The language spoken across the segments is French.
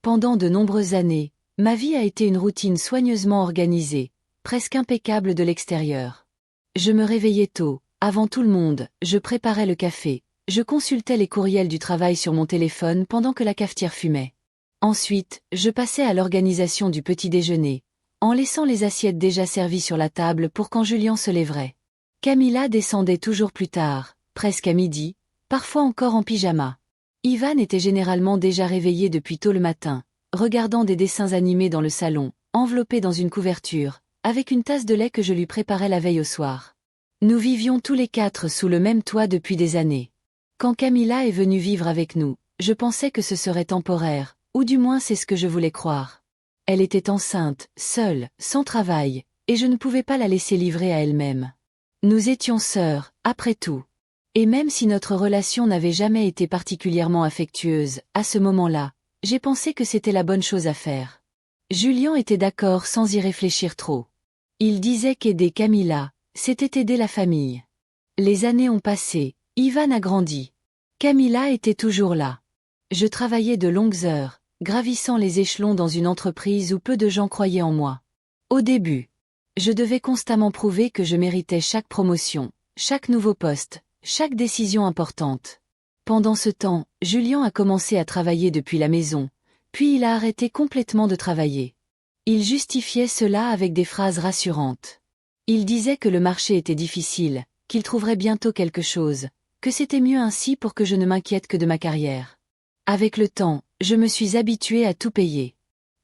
Pendant de nombreuses années, ma vie a été une routine soigneusement organisée, presque impeccable de l'extérieur. Je me réveillais tôt, avant tout le monde, je préparais le café, je consultais les courriels du travail sur mon téléphone pendant que la cafetière fumait. Ensuite, je passais à l'organisation du petit déjeuner, en laissant les assiettes déjà servies sur la table pour quand Julien se lèverait. Camilla descendait toujours plus tard, presque à midi, parfois encore en pyjama. Ivan était généralement déjà réveillé depuis tôt le matin, regardant des dessins animés dans le salon, enveloppé dans une couverture, avec une tasse de lait que je lui préparais la veille au soir. Nous vivions tous les quatre sous le même toit depuis des années. Quand Camilla est venue vivre avec nous, je pensais que ce serait temporaire, ou du moins c'est ce que je voulais croire. Elle était enceinte, seule, sans travail, et je ne pouvais pas la laisser livrer à elle-même. Nous étions sœurs, après tout. Et même si notre relation n'avait jamais été particulièrement affectueuse, à ce moment-là, j'ai pensé que c'était la bonne chose à faire. Julien était d'accord sans y réfléchir trop. Il disait qu'aider Camilla, c'était aider la famille. Les années ont passé, Ivan a grandi. Camilla était toujours là. Je travaillais de longues heures, gravissant les échelons dans une entreprise où peu de gens croyaient en moi. Au début, je devais constamment prouver que je méritais chaque promotion, chaque nouveau poste, chaque décision importante. Pendant ce temps, Julien a commencé à travailler depuis la maison, puis il a arrêté complètement de travailler. Il justifiait cela avec des phrases rassurantes. Il disait que le marché était difficile, qu'il trouverait bientôt quelque chose, que c'était mieux ainsi pour que je ne m'inquiète que de ma carrière. Avec le temps, je me suis habituée à tout payer.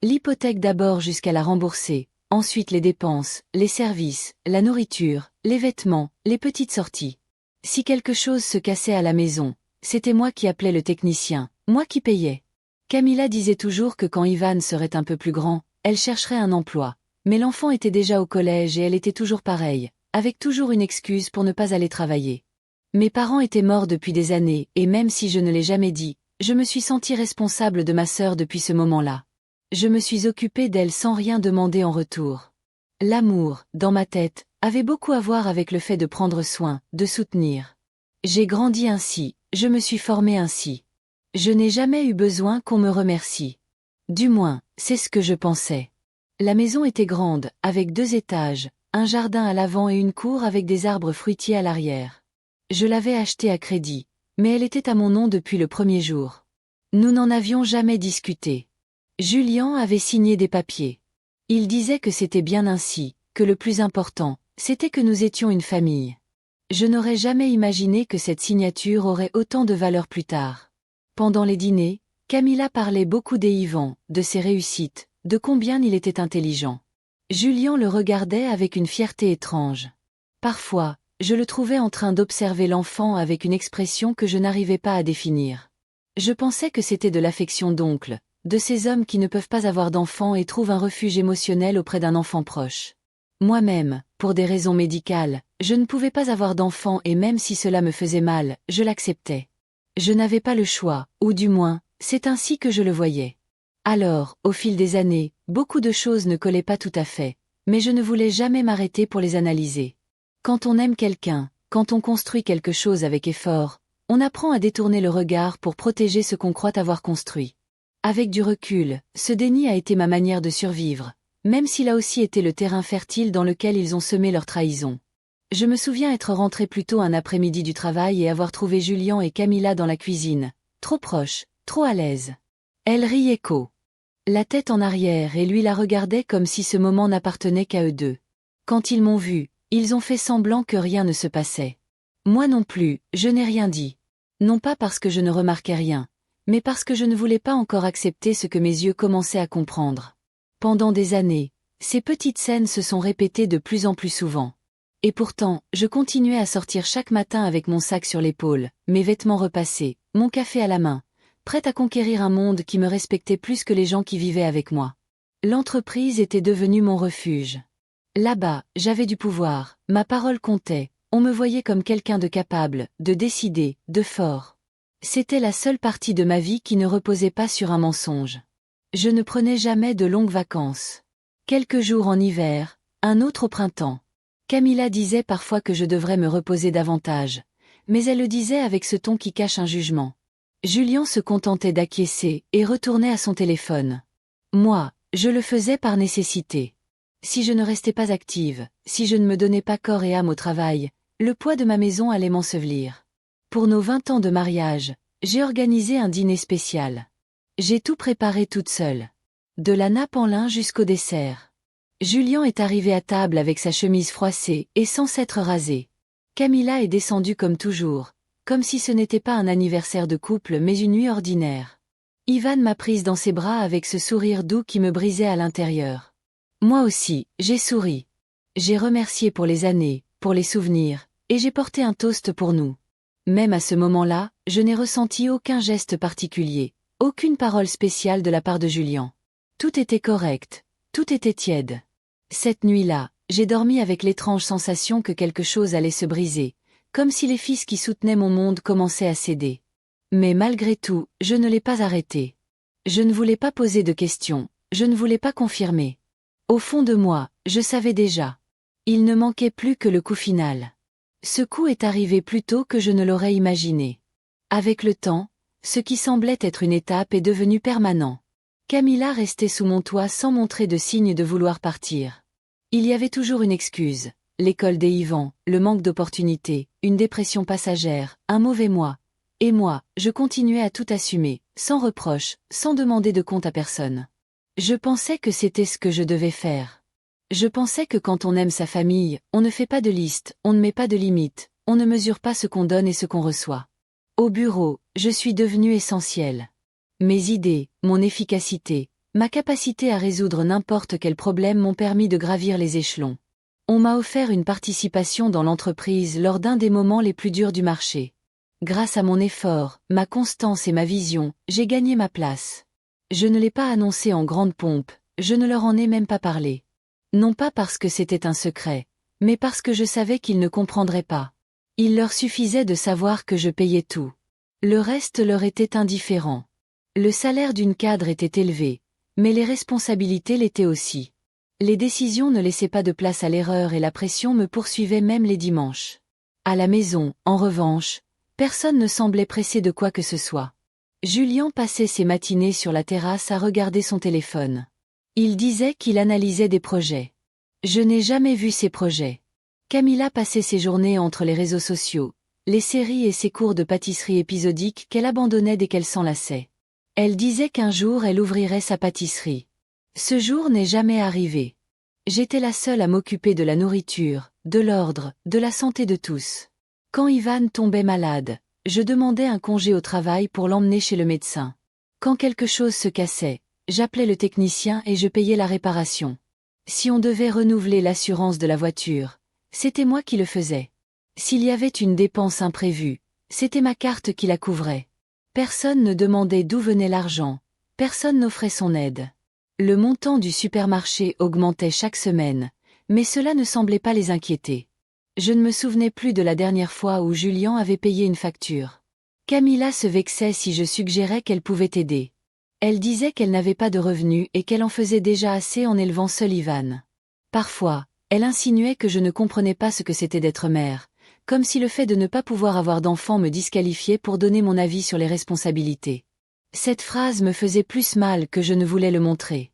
L'hypothèque d'abord jusqu'à la rembourser, ensuite les dépenses, les services, la nourriture, les vêtements, les petites sorties. Si quelque chose se cassait à la maison, c'était moi qui appelais le technicien, moi qui payais. Camilla disait toujours que quand Ivan serait un peu plus grand, elle chercherait un emploi. Mais l'enfant était déjà au collège et elle était toujours pareille, avec toujours une excuse pour ne pas aller travailler. Mes parents étaient morts depuis des années et même si je ne l'ai jamais dit, je me suis sentie responsable de ma sœur depuis ce moment-là. Je me suis occupée d'elle sans rien demander en retour. L'amour, dans ma tête, avait beaucoup à voir avec le fait de prendre soin, de soutenir. J'ai grandi ainsi, je me suis formée ainsi. Je n'ai jamais eu besoin qu'on me remercie. Du moins, c'est ce que je pensais. La maison était grande, avec 2 étages, un jardin à l'avant et une cour avec des arbres fruitiers à l'arrière. Je l'avais achetée à crédit, mais elle était à mon nom depuis le premier jour. Nous n'en avions jamais discuté. Julien avait signé des papiers. Il disait que c'était bien ainsi, que le plus important, c'était que nous étions une famille. Je n'aurais jamais imaginé que cette signature aurait autant de valeur plus tard. Pendant les dîners, Camilla parlait beaucoup d'Ivan, de ses réussites, de combien il était intelligent. Julien le regardait avec une fierté étrange. Parfois, je le trouvais en train d'observer l'enfant avec une expression que je n'arrivais pas à définir. Je pensais que c'était de l'affection d'oncle, de ces hommes qui ne peuvent pas avoir d'enfants et trouvent un refuge émotionnel auprès d'un enfant proche. Moi-même, pour des raisons médicales, je ne pouvais pas avoir d'enfant et même si cela me faisait mal, je l'acceptais. Je n'avais pas le choix, ou du moins, c'est ainsi que je le voyais. Alors, au fil des années, beaucoup de choses ne collaient pas tout à fait, mais je ne voulais jamais m'arrêter pour les analyser. Quand on aime quelqu'un, quand on construit quelque chose avec effort, on apprend à détourner le regard pour protéger ce qu'on croit avoir construit. Avec du recul, ce déni a été ma manière de survivre, même s'il a aussi été le terrain fertile dans lequel ils ont semé leur trahison. Je me souviens être rentrée plus tôt un après-midi du travail et avoir trouvé Julien et Camilla dans la cuisine, trop proches, trop à l'aise. Elle riait qu'au. La tête en arrière et lui la regardait comme si ce moment n'appartenait qu'à eux deux. Quand ils m'ont vu, ils ont fait semblant que rien ne se passait. Moi non plus, je n'ai rien dit. Non pas parce que je ne remarquais rien, mais parce que je ne voulais pas encore accepter ce que mes yeux commençaient à comprendre. Pendant des années, ces petites scènes se sont répétées de plus en plus souvent. Et pourtant, je continuais à sortir chaque matin avec mon sac sur l'épaule, mes vêtements repassés, mon café à la main, prête à conquérir un monde qui me respectait plus que les gens qui vivaient avec moi. L'entreprise était devenue mon refuge. Là-bas, j'avais du pouvoir, ma parole comptait, on me voyait comme quelqu'un de capable, de décidé, de fort. C'était la seule partie de ma vie qui ne reposait pas sur un mensonge. Je ne prenais jamais de longues vacances. Quelques jours en hiver, un autre au printemps. Camilla disait parfois que je devrais me reposer davantage, mais elle le disait avec ce ton qui cache un jugement. Julien se contentait d'acquiescer et retournait à son téléphone. Moi, je le faisais par nécessité. Si je ne restais pas active, si je ne me donnais pas corps et âme au travail, le poids de ma maison allait m'ensevelir. Pour nos 20 ans de mariage, j'ai organisé un dîner spécial. J'ai tout préparé toute seule. De la nappe en lin jusqu'au dessert. Julien est arrivé à table avec sa chemise froissée et sans s'être rasé. Camilla est descendue comme toujours, comme si ce n'était pas un anniversaire de couple mais une nuit ordinaire. Ivan m'a prise dans ses bras avec ce sourire doux qui me brisait à l'intérieur. Moi aussi, j'ai souri. J'ai remercié pour les années, pour les souvenirs, et j'ai porté un toast pour nous. Même à ce moment-là, je n'ai ressenti aucun geste particulier, aucune parole spéciale de la part de Julien. Tout était correct, tout était tiède. Cette nuit-là, j'ai dormi avec l'étrange sensation que quelque chose allait se briser, comme si les fils qui soutenaient mon monde commençaient à céder. Mais malgré tout, je ne l'ai pas arrêté. Je ne voulais pas poser de questions, je ne voulais pas confirmer. Au fond de moi, je savais déjà. Il ne manquait plus que le coup final. Ce coup est arrivé plus tôt que je ne l'aurais imaginé. Avec le temps, ce qui semblait être une étape est devenu permanent. Camilla restait sous mon toit sans montrer de signe de vouloir partir. Il y avait toujours une excuse, l'école des Yvan, le manque d'opportunités, une dépression passagère, un mauvais mois. Et moi, je continuais à tout assumer, sans reproche, sans demander de compte à personne. Je pensais que c'était ce que je devais faire. Je pensais que quand on aime sa famille, on ne fait pas de liste, on ne met pas de limites, on ne mesure pas ce qu'on donne et ce qu'on reçoit. Au bureau, je suis devenue essentielle. Mes idées, mon efficacité, ma capacité à résoudre n'importe quel problème m'ont permis de gravir les échelons. On m'a offert une participation dans l'entreprise lors d'un des moments les plus durs du marché. Grâce à mon effort, ma constance et ma vision, j'ai gagné ma place. Je ne l'ai pas annoncé en grande pompe, je ne leur en ai même pas parlé. Non pas parce que c'était un secret, mais parce que je savais qu'ils ne comprendraient pas. Il leur suffisait de savoir que je payais tout. Le reste leur était indifférent. Le salaire d'une cadre était élevé, mais les responsabilités l'étaient aussi. Les décisions ne laissaient pas de place à l'erreur et la pression me poursuivait même les dimanches. À la maison, en revanche, personne ne semblait pressé de quoi que ce soit. Julien passait ses matinées sur la terrasse à regarder son téléphone. Il disait qu'il analysait des projets. Je n'ai jamais vu ces projets. Camilla passait ses journées entre les réseaux sociaux, les séries et ses cours de pâtisserie épisodiques qu'elle abandonnait dès qu'elle s'enlaçait. Elle disait qu'un jour elle ouvrirait sa pâtisserie. Ce jour n'est jamais arrivé. J'étais la seule à m'occuper de la nourriture, de l'ordre, de la santé de tous. Quand Ivan tombait malade, je demandais un congé au travail pour l'emmener chez le médecin. Quand quelque chose se cassait, j'appelais le technicien et je payais la réparation. Si on devait renouveler l'assurance de la voiture, c'était moi qui le faisais. S'il y avait une dépense imprévue, c'était ma carte qui la couvrait. Personne ne demandait d'où venait l'argent, personne n'offrait son aide. Le montant du supermarché augmentait chaque semaine, mais cela ne semblait pas les inquiéter. Je ne me souvenais plus de la dernière fois où Julien avait payé une facture. Camilla se vexait si je suggérais qu'elle pouvait aider. Elle disait qu'elle n'avait pas de revenus et qu'elle en faisait déjà assez en élevant seul Ivan. Parfois, elle insinuait que je ne comprenais pas ce que c'était d'être mère, comme si le fait de ne pas pouvoir avoir d'enfant me disqualifiait pour donner mon avis sur les responsabilités. Cette phrase me faisait plus mal que je ne voulais le montrer.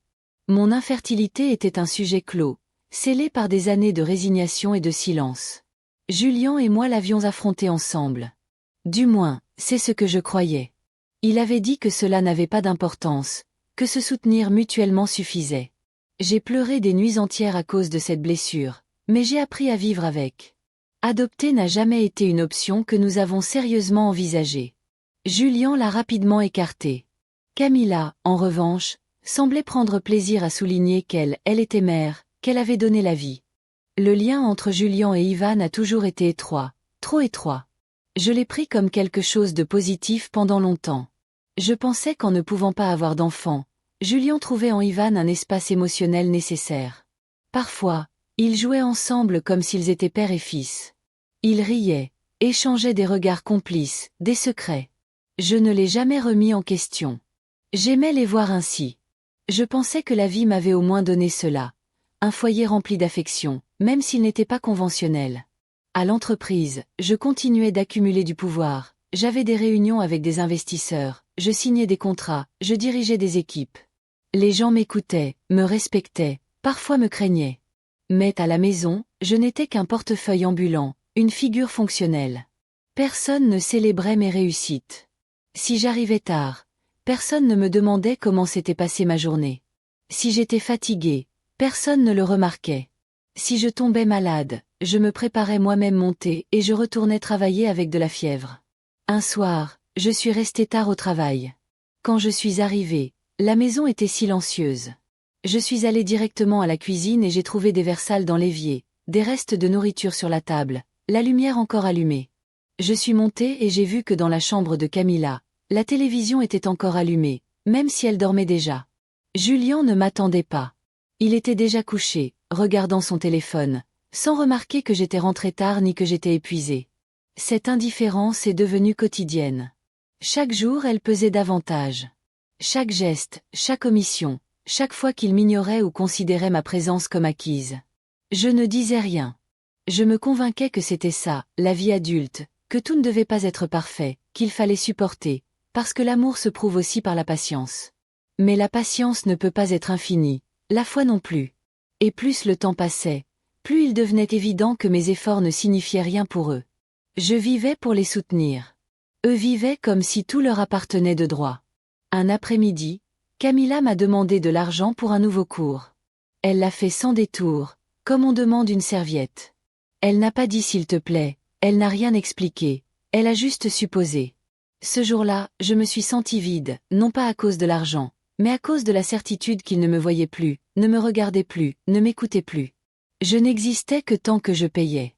Mon infertilité était un sujet clos, scellé par des années de résignation et de silence. Julien et moi l'avions affronté ensemble. Du moins, c'est ce que je croyais. Il avait dit que cela n'avait pas d'importance, que se soutenir mutuellement suffisait. J'ai pleuré des nuits entières à cause de cette blessure, mais j'ai appris à vivre avec. Adopter n'a jamais été une option que nous avons sérieusement envisagée. Julien l'a rapidement écartée. Camilla, en revanche, semblait prendre plaisir à souligner elle était mère, qu'elle avait donné la vie. Le lien entre Julien et Ivan a toujours été étroit, trop étroit. Je l'ai pris comme quelque chose de positif pendant longtemps. Je pensais qu'en ne pouvant pas avoir d'enfant, Julien trouvait en Ivan un espace émotionnel nécessaire. Parfois, ils jouaient ensemble comme s'ils étaient père et fils. Ils riaient, échangeaient des regards complices, des secrets. Je ne l'ai jamais remis en question. J'aimais les voir ainsi. Je pensais que la vie m'avait au moins donné cela. Un foyer rempli d'affection, même s'il n'était pas conventionnel. À l'entreprise, je continuais d'accumuler du pouvoir, J'avais des réunions avec des investisseurs, je signais des contrats, je dirigeais des équipes. Les gens m'écoutaient, me respectaient, parfois me craignaient. Mais à la maison, je n'étais qu'un portefeuille ambulant, une figure fonctionnelle. Personne ne célébrait mes réussites. Si j'arrivais tard, personne ne me demandait comment s'était passée ma journée. Si j'étais fatiguée, personne ne le remarquait. Si je tombais malade, je me préparais moi-même mon thé et je retournais travailler avec de la fièvre. Un soir, je suis restée tard au travail. Quand je suis arrivée, la maison était silencieuse. Je suis allée directement à la cuisine et j'ai trouvé des verres sales dans l'évier, des restes de nourriture sur la table, la lumière encore allumée. Je suis montée et j'ai vu que dans la chambre de Camilla, la télévision était encore allumée, même si elle dormait déjà. Julien ne m'attendait pas. Il était déjà couché, regardant son téléphone, sans remarquer que j'étais rentrée tard ni que j'étais épuisée. Cette indifférence est devenue quotidienne. Chaque jour elle pesait davantage. Chaque geste, chaque omission, chaque fois qu'il m'ignorait ou considérait ma présence comme acquise. Je ne disais rien. Je me convainquais que c'était ça, la vie adulte, que tout ne devait pas être parfait, qu'il fallait supporter, parce que l'amour se prouve aussi par la patience. Mais la patience ne peut pas être infinie, la foi non plus. Et plus le temps passait, plus il devenait évident que mes efforts ne signifiaient rien pour eux. Je vivais pour les soutenir. Eux vivaient comme si tout leur appartenait de droit. Un après-midi, Camilla m'a demandé de l'argent pour un nouveau cours. Elle l'a fait sans détour, comme on demande une serviette. Elle n'a pas dit s'il te plaît, elle n'a rien expliqué, elle a juste supposé. Ce jour-là, je me suis sentie vide, non pas à cause de l'argent, mais à cause de la certitude qu'il ne me voyait plus, ne me regardait plus, ne m'écoutait plus. Je n'existais que tant que je payais.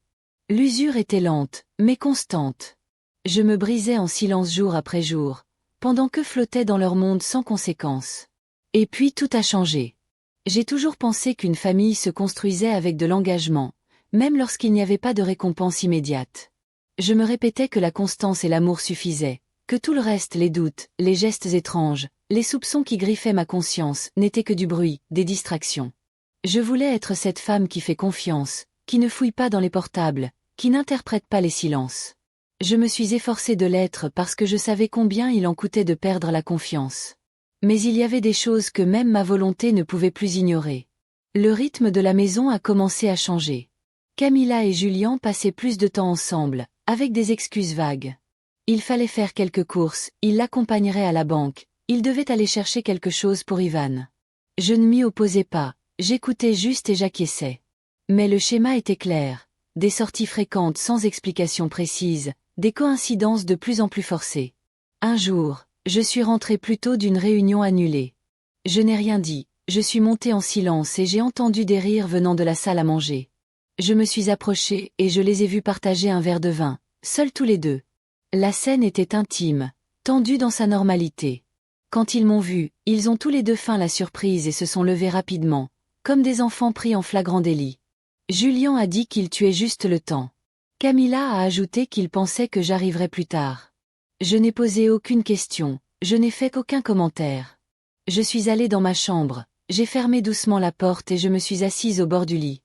L'usure était lente, mais constante. Je me brisais en silence jour après jour, pendant que flottais dans leur monde sans conséquence. Et puis tout a changé. J'ai toujours pensé qu'une famille se construisait avec de l'engagement, même lorsqu'il n'y avait pas de récompense immédiate. Je me répétais que la constance et l'amour suffisaient, que tout le reste, les doutes, les gestes étranges, les soupçons qui griffaient ma conscience, n'étaient que du bruit, des distractions. Je voulais être cette femme qui fait confiance, qui ne fouille pas dans les portables, qui n'interprète pas les silences. Je me suis efforcée de l'être parce que je savais combien il en coûtait de perdre la confiance. Mais il y avait des choses que même ma volonté ne pouvait plus ignorer. Le rythme de la maison a commencé à changer. Camilla et Julien passaient plus de temps ensemble, avec des excuses vagues. Il fallait faire quelques courses, il l'accompagnerait à la banque, il devait aller chercher quelque chose pour Ivan. Je ne m'y opposais pas, j'écoutais juste et j'acquiesçais. Mais le schéma était clair, des sorties fréquentes sans explication précise, des coïncidences de plus en plus forcées. Un jour, je suis rentrée plus tôt d'une réunion annulée. Je n'ai rien dit, je suis montée en silence et j'ai entendu des rires venant de la salle à manger. Je me suis approchée et je les ai vus partager un verre de vin, seuls tous les deux. La scène était intime, tendue dans sa normalité. Quand ils m'ont vu, ils ont tous les deux feint la surprise et se sont levés rapidement, comme des enfants pris en flagrant délit. Julien a dit qu'il tuait juste le temps. Camilla a ajouté qu'il pensait que j'arriverais plus tard. Je n'ai posé aucune question, je n'ai fait qu'aucun commentaire. Je suis allée dans ma chambre, j'ai fermé doucement la porte et je me suis assise au bord du lit.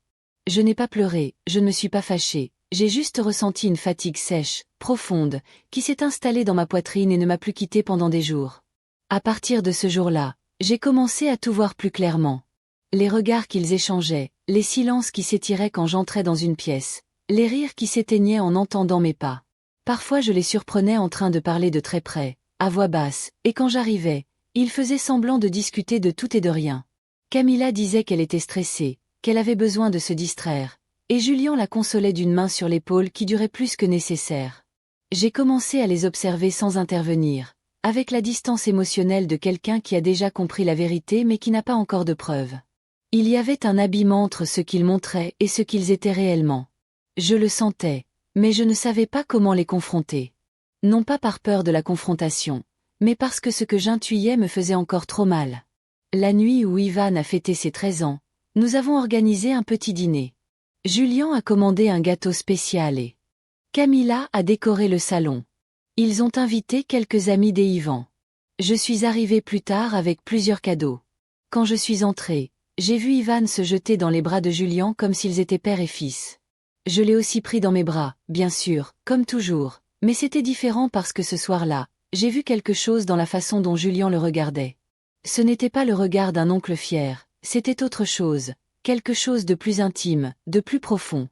Je n'ai pas pleuré, je ne me suis pas fâchée, j'ai juste ressenti une fatigue sèche, profonde, qui s'est installée dans ma poitrine et ne m'a plus quittée pendant des jours. À partir de ce jour-là, j'ai commencé à tout voir plus clairement. Les regards qu'ils échangeaient, les silences qui s'étiraient quand j'entrais dans une pièce, les rires qui s'éteignaient en entendant mes pas. Parfois je les surprenais en train de parler de très près, à voix basse, et quand j'arrivais, ils faisaient semblant de discuter de tout et de rien. Camilla disait qu'elle était stressée, qu'elle avait besoin de se distraire, et Julien la consolait d'une main sur l'épaule qui durait plus que nécessaire. J'ai commencé à les observer sans intervenir, avec la distance émotionnelle de quelqu'un qui a déjà compris la vérité mais qui n'a pas encore de preuves. Il y avait un abîme entre ce qu'ils montraient et ce qu'ils étaient réellement. Je le sentais, mais je ne savais pas comment les confronter. Non pas par peur de la confrontation, mais parce que ce que j'intuyais me faisait encore trop mal. La nuit où Ivan a fêté ses 13 ans, nous avons organisé un petit dîner. Julien a commandé un gâteau spécial et Camilla a décoré le salon. Ils ont invité quelques amis d'Ivan. Je suis arrivée plus tard avec plusieurs cadeaux. Quand je suis entrée, j'ai vu Ivan se jeter dans les bras de Julien comme s'ils étaient père et fils. Je l'ai aussi pris dans mes bras, bien sûr, comme toujours, Mais c'était différent parce que ce soir-là, j'ai vu quelque chose dans la façon dont Julien le regardait. Ce n'était pas le regard d'un oncle fier, c'était autre chose, quelque chose de plus intime, de plus profond.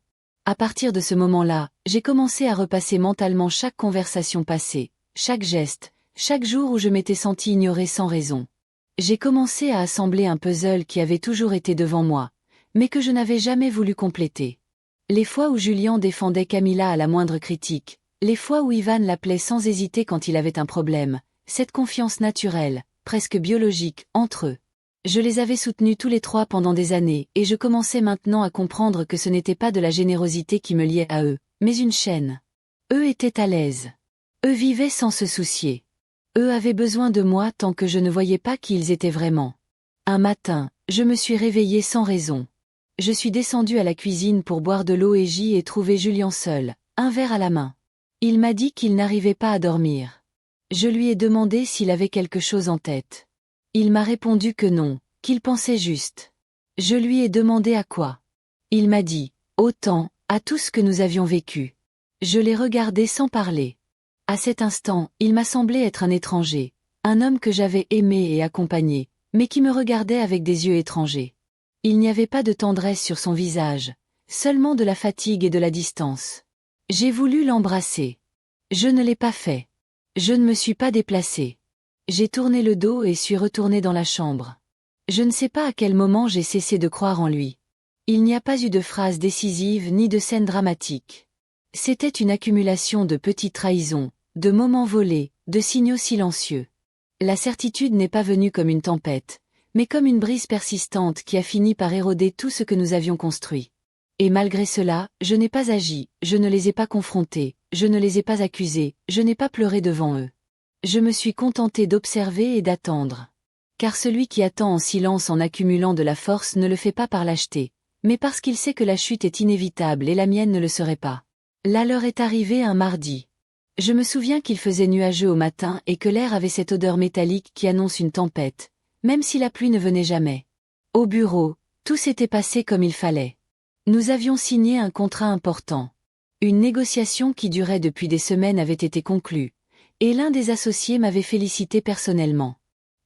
À partir de ce moment-là, j'ai commencé à repasser mentalement chaque conversation passée, chaque geste, chaque jour où je m'étais senti ignorée sans raison. J'ai commencé à assembler un puzzle qui avait toujours été devant moi, mais que je n'avais jamais voulu compléter. Les fois où Julien défendait Camilla à la moindre critique, les fois où Ivan l'appelait sans hésiter quand il avait un problème, cette confiance naturelle, presque biologique, entre eux. Je les avais soutenus tous les trois pendant des années, et je commençais maintenant à comprendre que ce n'était pas de la générosité qui me liait à eux, mais une chaîne. Eux étaient à l'aise. Eux vivaient sans se soucier. Eux avaient besoin de moi tant que je ne voyais pas qui ils étaient vraiment. Un matin, je me suis réveillée sans raison. Je suis descendue à la cuisine pour boire de l'eau et j'y ai trouvé Julien seul, un verre à la main. Il m'a dit qu'il n'arrivait pas à dormir. Je lui ai demandé s'il avait quelque chose en tête. Il m'a répondu que non, qu'il pensait juste. Je lui ai demandé à quoi. Il m'a dit, au temps, à tout ce que nous avions vécu. Je l'ai regardé sans parler. À cet instant, il m'a semblé être un étranger, un homme que j'avais aimé et accompagné, mais qui me regardait avec des yeux étrangers. Il n'y avait pas de tendresse sur son visage, seulement de la fatigue et de la distance. J'ai voulu l'embrasser. Je ne l'ai pas fait. Je ne me suis pas déplacée. J'ai tourné le dos et suis retournée dans la chambre. Je ne sais pas à quel moment j'ai cessé de croire en lui. Il n'y a pas eu de phrase décisive ni de scène dramatique. C'était une accumulation de petites trahisons, de moments volés, de signaux silencieux. La certitude n'est pas venue comme une tempête, mais comme une brise persistante qui a fini par éroder tout ce que nous avions construit. Et malgré cela, je n'ai pas agi, je ne les ai pas confrontés, je ne les ai pas accusés, je n'ai pas pleuré devant eux. Je me suis contentée d'observer et d'attendre. Car celui qui attend en silence en accumulant de la force ne le fait pas par lâcheté, mais parce qu'il sait que la chute est inévitable et la mienne ne le serait pas. La leur est arrivée un mardi. Je me souviens qu'il faisait nuageux au matin et que l'air avait cette odeur métallique qui annonce une tempête, même si la pluie ne venait jamais. Au bureau, tout s'était passé comme il fallait. Nous avions signé un contrat important. Une négociation qui durait depuis des semaines avait été conclue, et l'un des associés m'avait félicité personnellement.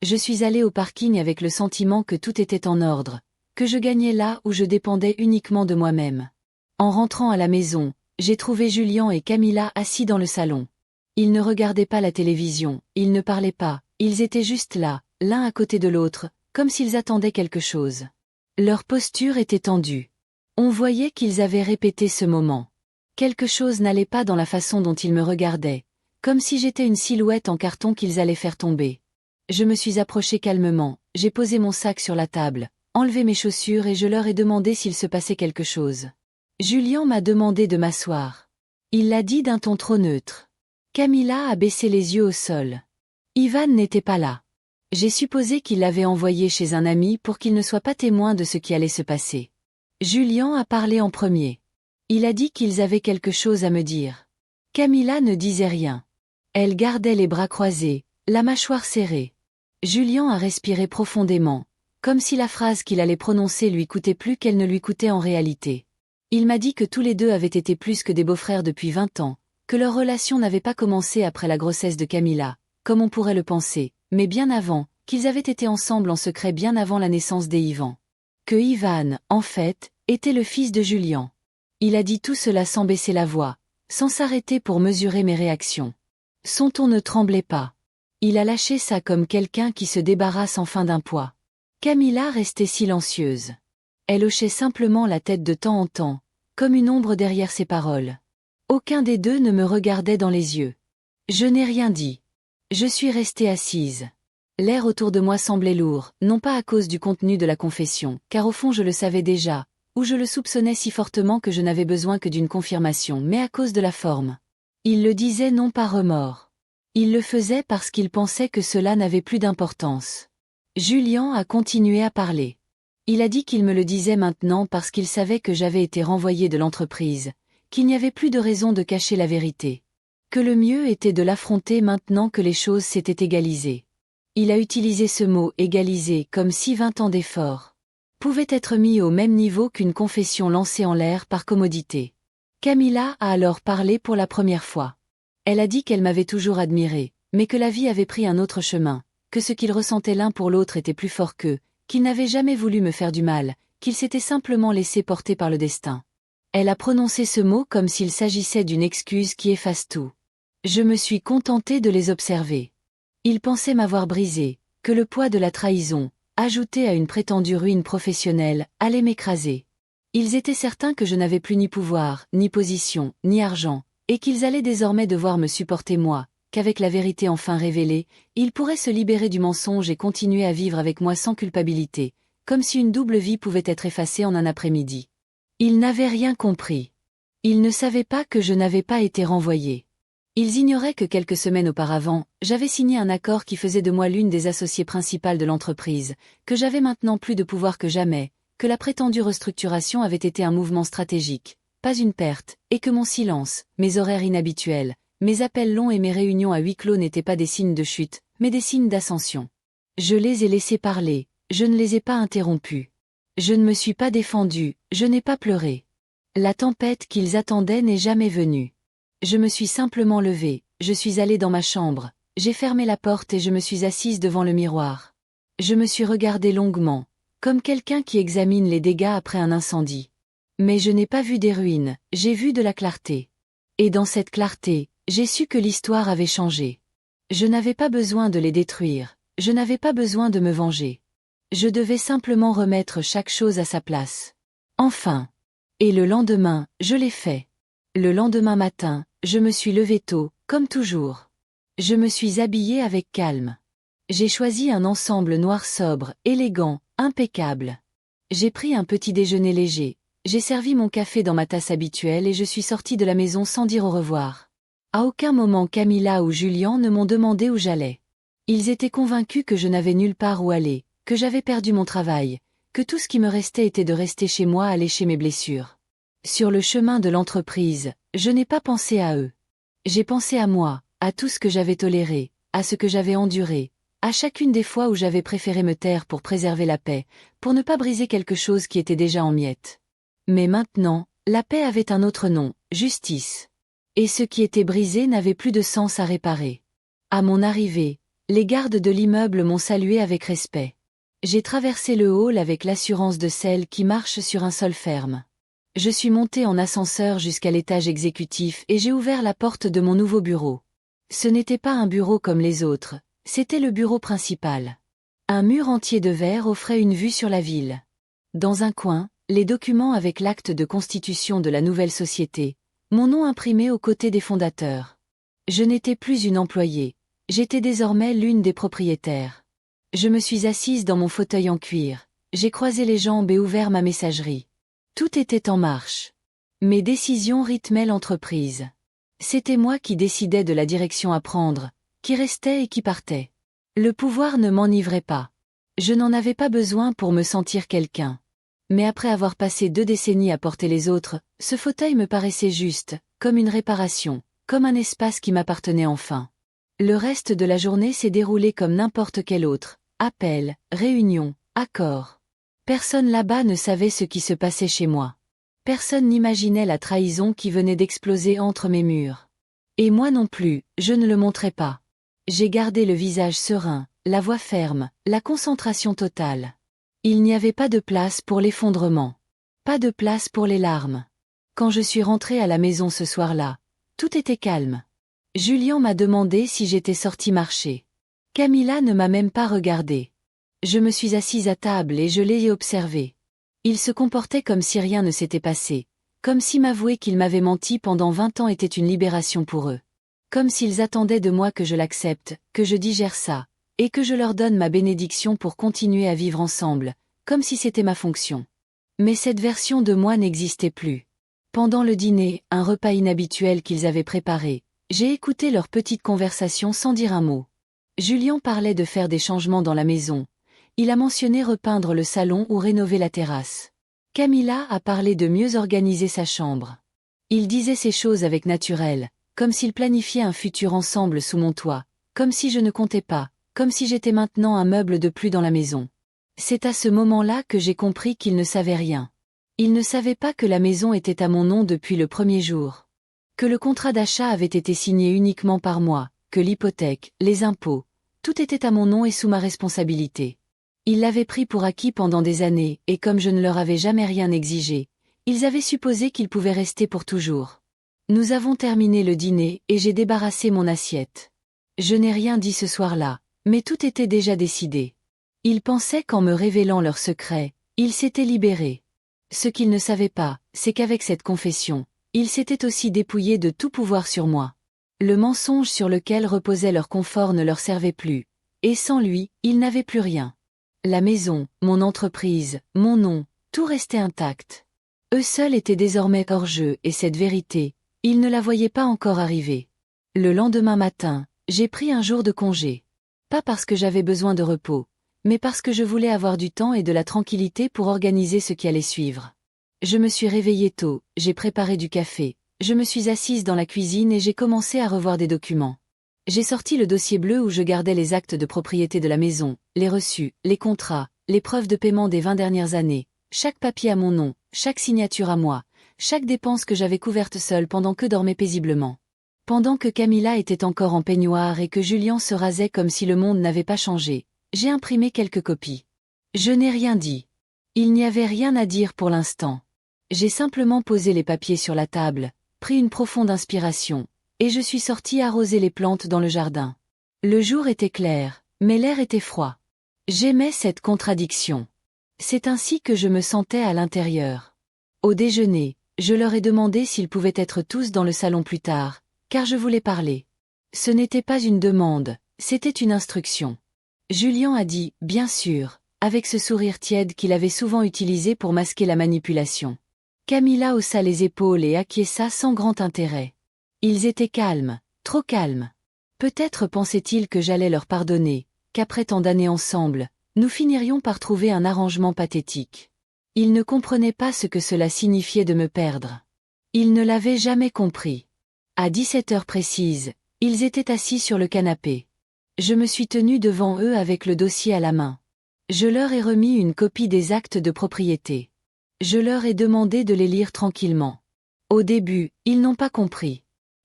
Je suis allée au parking avec le sentiment que tout était en ordre, que je gagnais là où je dépendais uniquement de moi-même. En rentrant à la maison, j'ai trouvé Julien et Camilla assis dans le salon. Ils ne regardaient pas la télévision, ils ne parlaient pas, ils étaient juste là, l'un à côté de l'autre, comme s'ils attendaient quelque chose. Leur posture était tendue. On voyait qu'ils avaient répété ce moment. Quelque chose n'allait pas dans la façon dont ils me regardaient, comme si j'étais une silhouette en carton qu'ils allaient faire tomber. Je me suis approchée calmement, j'ai posé mon sac sur la table, enlevé mes chaussures et je leur ai demandé s'il se passait quelque chose. Julien m'a demandé de m'asseoir. Il l'a dit d'un ton trop neutre. Camilla a baissé les yeux au sol. Ivan n'était pas là. J'ai supposé qu'il l'avait envoyé chez un ami pour qu'il ne soit pas témoin de ce qui allait se passer. Julien a parlé en premier. Il a dit qu'ils avaient quelque chose à me dire. Camilla ne disait rien. Elle gardait les bras croisés, la mâchoire serrée. Julien a respiré profondément, comme si la phrase qu'il allait prononcer lui coûtait plus qu'elle ne lui coûtait en réalité. Il m'a dit que tous les deux avaient été plus que des beaux-frères depuis 20 ans, que leur relation n'avait pas commencé après la grossesse de Camilla, comme on pourrait le penser, mais bien avant, qu'ils avaient été ensemble en secret bien avant la naissance des Ivan. Que Ivan, en fait, était le fils de Julien. Il a dit tout cela sans baisser la voix, sans s'arrêter pour mesurer mes réactions. Son ton ne tremblait pas. Il a lâché ça comme quelqu'un qui se débarrasse enfin d'un poids. Camilla restait silencieuse. Elle hochait simplement la tête de temps en temps, comme une ombre derrière ses paroles. Aucun des deux ne me regardait dans les yeux. Je n'ai rien dit. Je suis restée assise. L'air autour de moi semblait lourd, non pas à cause du contenu de la confession, car au fond je le savais déjà, ou je le soupçonnais si fortement que je n'avais besoin que d'une confirmation, mais à cause de la forme. Il le disait non par remords. Il le faisait parce qu'il pensait que cela n'avait plus d'importance. Julien a continué à parler. Il a dit qu'il me le disait maintenant parce qu'il savait que j'avais été renvoyée de l'entreprise, qu'il n'y avait plus de raison de cacher la vérité. Que le mieux était de l'affronter maintenant que les choses s'étaient égalisées. Il a utilisé ce mot « égalisé » comme si 20 ans d'efforts pouvaient être mis au même niveau qu'une confession lancée en l'air par commodité. Camilla a alors parlé pour la première fois. Elle a dit qu'elle m'avait toujours admiré, mais que la vie avait pris un autre chemin, que ce qu'ils ressentaient l'un pour l'autre était plus fort qu'eux, qu'ils n'avaient jamais voulu me faire du mal, qu'ils s'étaient simplement laissés porter par le destin. Elle a prononcé ce mot comme s'il s'agissait d'une excuse qui efface tout. Je me suis contentée de les observer. Ils pensaient m'avoir brisé, que le poids de la trahison, ajouté à une prétendue ruine professionnelle, allait m'écraser. Ils étaient certains que je n'avais plus ni pouvoir, ni position, ni argent, et qu'ils allaient désormais devoir me supporter moi, qu'avec la vérité enfin révélée, ils pourraient se libérer du mensonge et continuer à vivre avec moi sans culpabilité, comme si une double vie pouvait être effacée en un après-midi. Ils n'avaient rien compris. Ils ne savaient pas que je n'avais pas été renvoyée. Ils ignoraient que quelques semaines auparavant, j'avais signé un accord qui faisait de moi l'une des associées principales de l'entreprise, que j'avais maintenant plus de pouvoir que jamais, que la prétendue restructuration avait été un mouvement stratégique, pas une perte, et que mon silence, mes horaires inhabituels, mes appels longs et mes réunions à huis clos n'étaient pas des signes de chute, mais des signes d'ascension. Je les ai laissés parler, je ne les ai pas interrompus. Je ne me suis pas défendue, je n'ai pas pleuré. La tempête qu'ils attendaient n'est jamais venue. Je me suis simplement levée, je suis allée dans ma chambre, j'ai fermé la porte et je me suis assise devant le miroir. Je me suis regardée longuement, comme quelqu'un qui examine les dégâts après un incendie. Mais je n'ai pas vu des ruines, j'ai vu de la clarté. Et dans cette clarté, j'ai su que l'histoire avait changé. Je n'avais pas besoin de les détruire, je n'avais pas besoin de me venger. Je devais simplement remettre chaque chose à sa place. Enfin. Et le lendemain, je l'ai fait. Le lendemain matin, je me suis levée tôt, comme toujours. Je me suis habillée avec calme. J'ai choisi un ensemble noir sobre, élégant, impeccable. J'ai pris un petit déjeuner léger, j'ai servi mon café dans ma tasse habituelle et je suis sortie de la maison sans dire au revoir. À aucun moment Camilla ou Julien ne m'ont demandé où j'allais. Ils étaient convaincus que je n'avais nulle part où aller, que j'avais perdu mon travail, que tout ce qui me restait était de rester chez moi à lécher mes blessures. Sur le chemin de l'entreprise, je n'ai pas pensé à eux. J'ai pensé à moi, à tout ce que j'avais toléré, à ce que j'avais enduré, à chacune des fois où j'avais préféré me taire pour préserver la paix, pour ne pas briser quelque chose qui était déjà en miettes. Mais maintenant, la paix avait un autre nom, justice. Et ce qui était brisé n'avait plus de sens à réparer. À mon arrivée, les gardes de l'immeuble m'ont salué avec respect. J'ai traversé le hall avec l'assurance de celle qui marche sur un sol ferme. Je suis montée en ascenseur jusqu'à l'étage exécutif et j'ai ouvert la porte de mon nouveau bureau. Ce n'était pas un bureau comme les autres, c'était le bureau principal. Un mur entier de verre offrait une vue sur la ville. Dans un coin, les documents avec l'acte de constitution de la nouvelle société, mon nom imprimé aux côtés des fondateurs. Je n'étais plus une employée, j'étais désormais l'une des propriétaires. Je me suis assise dans mon fauteuil en cuir, j'ai croisé les jambes et ouvert ma messagerie. Tout était en marche. Mes décisions rythmaient l'entreprise. C'était moi qui décidais de la direction à prendre, qui restait et qui partait. Le pouvoir ne m'enivrait pas. Je n'en avais pas besoin pour me sentir quelqu'un. Mais après avoir passé 2 décennies à porter les autres, ce fauteuil me paraissait juste, comme une réparation, comme un espace qui m'appartenait enfin. Le reste de la journée s'est déroulé comme n'importe quel autre, appel, réunion, accord. Personne là-bas ne savait ce qui se passait chez moi. Personne n'imaginait la trahison qui venait d'exploser entre mes murs. Et moi non plus, je ne le montrais pas. J'ai gardé le visage serein, la voix ferme, la concentration totale. Il n'y avait pas de place pour l'effondrement. Pas de place pour les larmes. Quand je suis rentrée à la maison ce soir-là, tout était calme. Julien m'a demandé si j'étais sortie marcher. Camilla ne m'a même pas regardée. Je me suis assise à table et je l'ai observé. Il se comportait comme si rien ne s'était passé, comme si m'avouer qu'il m'avait menti pendant 20 ans était une libération pour eux. Comme s'ils attendaient de moi que je l'accepte, que je digère ça, et que je leur donne ma bénédiction pour continuer à vivre ensemble, comme si c'était ma fonction. Mais cette version de moi n'existait plus. Pendant le dîner, un repas inhabituel qu'ils avaient préparé, j'ai écouté leur petite conversation sans dire un mot. Julien parlait de faire des changements dans la maison. Il a mentionné repeindre le salon ou rénover la terrasse. Camilla a parlé de mieux organiser sa chambre. Il disait ces choses avec naturel, comme s'ils planifiaient un futur ensemble sous mon toit, comme si je ne comptais pas, comme si j'étais maintenant un meuble de plus dans la maison. C'est à ce moment-là que j'ai compris qu'ils ne savaient rien. Ils ne savaient pas que la maison était à mon nom depuis le premier jour. Que le contrat d'achat avait été signé uniquement par moi, que l'hypothèque, les impôts, tout était à mon nom et sous ma responsabilité. Ils l'avaient pris pour acquis pendant des années, et comme je ne leur avais jamais rien exigé, ils avaient supposé qu'ils pouvaient rester pour toujours. Nous avons terminé le dîner et j'ai débarrassé mon assiette. Je n'ai rien dit ce soir-là, mais tout était déjà décidé. Ils pensaient qu'en me révélant leur secret, ils s'étaient libérés. Ce qu'ils ne savaient pas, c'est qu'avec cette confession, ils s'étaient aussi dépouillés de tout pouvoir sur moi. Le mensonge sur lequel reposait leur confort ne leur servait plus, et sans lui, ils n'avaient plus rien. La maison, mon entreprise, mon nom, tout restait intact. Eux seuls étaient désormais hors jeu et cette vérité, ils ne la voyaient pas encore arriver. Le lendemain matin, j'ai pris un jour de congé. Pas parce que j'avais besoin de repos, mais parce que je voulais avoir du temps et de la tranquillité pour organiser ce qui allait suivre. Je me suis réveillée tôt, j'ai préparé du café, je me suis assise dans la cuisine et j'ai commencé à revoir des documents. J'ai sorti le dossier bleu où je gardais les actes de propriété de la maison, les reçus, les contrats, les preuves de paiement des 20 dernières années, chaque papier à mon nom, chaque signature à moi, chaque dépense que j'avais couverte seule pendant que dormait paisiblement. Pendant que Camilla était encore en peignoir et que Julien se rasait comme si le monde n'avait pas changé, j'ai imprimé quelques copies. Je n'ai rien dit. Il n'y avait rien à dire pour l'instant. J'ai simplement posé les papiers sur la table, pris une profonde inspiration, et je suis sortie arroser les plantes dans le jardin. Le jour était clair, mais l'air était froid. J'aimais cette contradiction. C'est ainsi que je me sentais à l'intérieur. Au déjeuner, je leur ai demandé s'ils pouvaient être tous dans le salon plus tard, car je voulais parler. Ce n'était pas une demande, c'était une instruction. Julien a dit « bien sûr », avec ce sourire tiède qu'il avait souvent utilisé pour masquer la manipulation. Camilla haussa les épaules et acquiesça sans grand intérêt. Ils étaient calmes, trop calmes. Peut-être pensaient-ils que j'allais leur pardonner, qu'après tant d'années ensemble, nous finirions par trouver un arrangement pathétique. Ils ne comprenaient pas ce que cela signifiait de me perdre. Ils ne l'avaient jamais compris. À 17 heures précises, ils étaient assis sur le canapé. Je me suis tenue devant eux avec le dossier à la main. Je leur ai remis une copie des actes de propriété. Je leur ai demandé de les lire tranquillement. Au début, ils n'ont pas compris.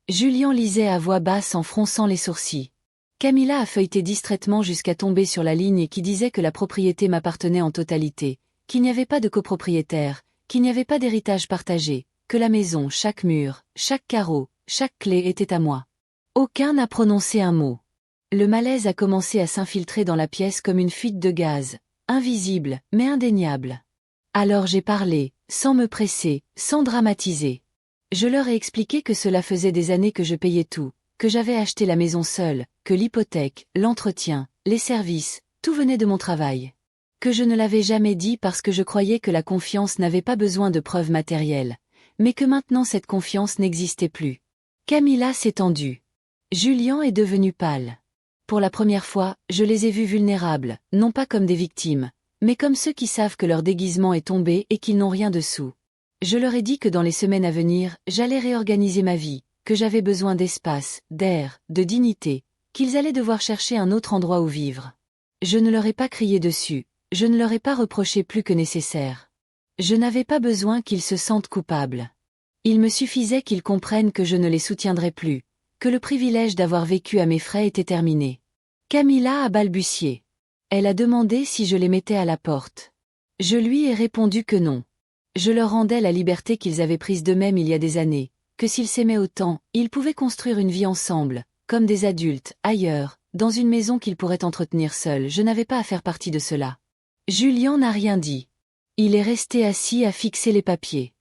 Julien lisait à voix basse en fronçant les sourcils. Camilla a feuilleté distraitement jusqu'à tomber sur la ligne qui disait que la propriété m'appartenait en totalité, qu'il n'y avait pas de copropriétaire, qu'il n'y avait pas d'héritage partagé, que la maison, chaque mur, chaque carreau, chaque clé était à moi. Aucun n'a prononcé un mot. Le malaise a commencé à s'infiltrer dans la pièce comme une fuite de gaz, invisible, mais indéniable. Alors j'ai parlé, sans me presser, sans dramatiser. Je leur ai expliqué que cela faisait des années que je payais tout, que j'avais acheté la maison seule, que l'hypothèque, l'entretien, les services, tout venait de mon travail. Que je ne l'avais jamais dit parce que je croyais que la confiance n'avait pas besoin de preuves matérielles, mais que maintenant cette confiance n'existait plus. Camilla s'est tendue. Julien est devenu pâle. Pour la première fois, je les ai vus vulnérables, non pas comme des victimes, mais comme ceux qui savent que leur déguisement est tombé et qu'ils n'ont rien dessous. Je leur ai dit que dans les semaines à venir, j'allais réorganiser ma vie, que j'avais besoin d'espace, d'air, de dignité, qu'ils allaient devoir chercher un autre endroit où vivre. Je ne leur ai pas crié dessus, je ne leur ai pas reproché plus que nécessaire. Je n'avais pas besoin qu'ils se sentent coupables. Il me suffisait qu'ils comprennent que je ne les soutiendrais plus, que le privilège d'avoir vécu à mes frais était terminé. Camilla a balbutié. Elle a demandé si je les mettais à la porte. Je lui ai répondu que non. Je leur rendais la liberté qu'ils avaient prise d'eux-mêmes il y a des années, que s'ils s'aimaient autant, ils pouvaient construire une vie ensemble, comme des adultes, ailleurs, dans une maison qu'ils pourraient entretenir seuls. Je n'avais pas à faire partie de cela. Julien n'a rien dit. Il est resté assis à fixer les papiers.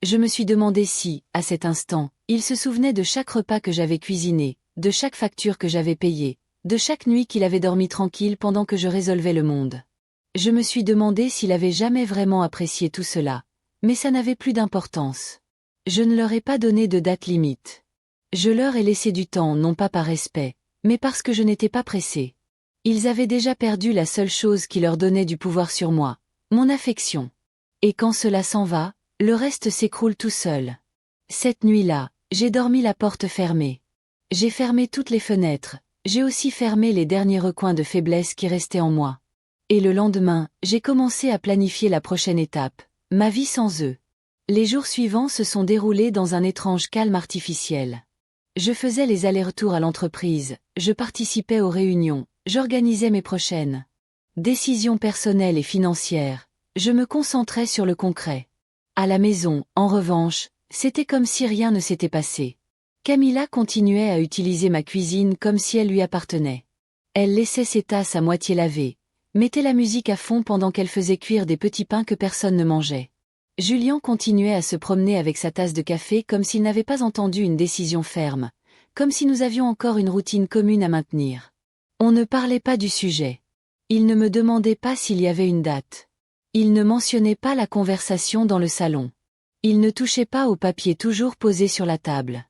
Je me suis demandé si, à cet instant, il se souvenait de chaque repas que j'avais cuisiné, de chaque facture que j'avais payée, de chaque nuit qu'il avait dormi tranquille pendant que je résolvais le monde. Je me suis demandé s'il avait jamais vraiment apprécié tout cela. Mais ça n'avait plus d'importance. Je ne leur ai pas donné de date limite. Je leur ai laissé du temps non pas par respect, mais parce que je n'étais pas pressée. Ils avaient déjà perdu la seule chose qui leur donnait du pouvoir sur moi, mon affection. Et quand cela s'en va, le reste s'écroule tout seul. Cette nuit-là, j'ai dormi la porte fermée. J'ai fermé toutes les fenêtres, j'ai aussi fermé les derniers recoins de faiblesse qui restaient en moi. Et le lendemain, j'ai commencé à planifier la prochaine étape. Ma vie sans eux. Les jours suivants se sont déroulés dans un étrange calme artificiel. Je faisais les allers-retours à l'entreprise, je participais aux réunions, j'organisais mes prochaines décisions personnelles et financières, je me concentrais sur le concret. À la maison, en revanche, c'était comme si rien ne s'était passé. Camilla continuait à utiliser ma cuisine comme si elle lui appartenait. Elle laissait ses tasses à moitié lavées, mettait la musique à fond pendant qu'elle faisait cuire des petits pains que personne ne mangeait. Julien continuait à se promener avec sa tasse de café comme s'il n'avait pas entendu une décision ferme, comme si nous avions encore une routine commune à maintenir. On ne parlait pas du sujet. Il ne me demandait pas s'il y avait une date. Il ne mentionnait pas la conversation dans le salon. Il ne touchait pas au papier toujours posé sur la table.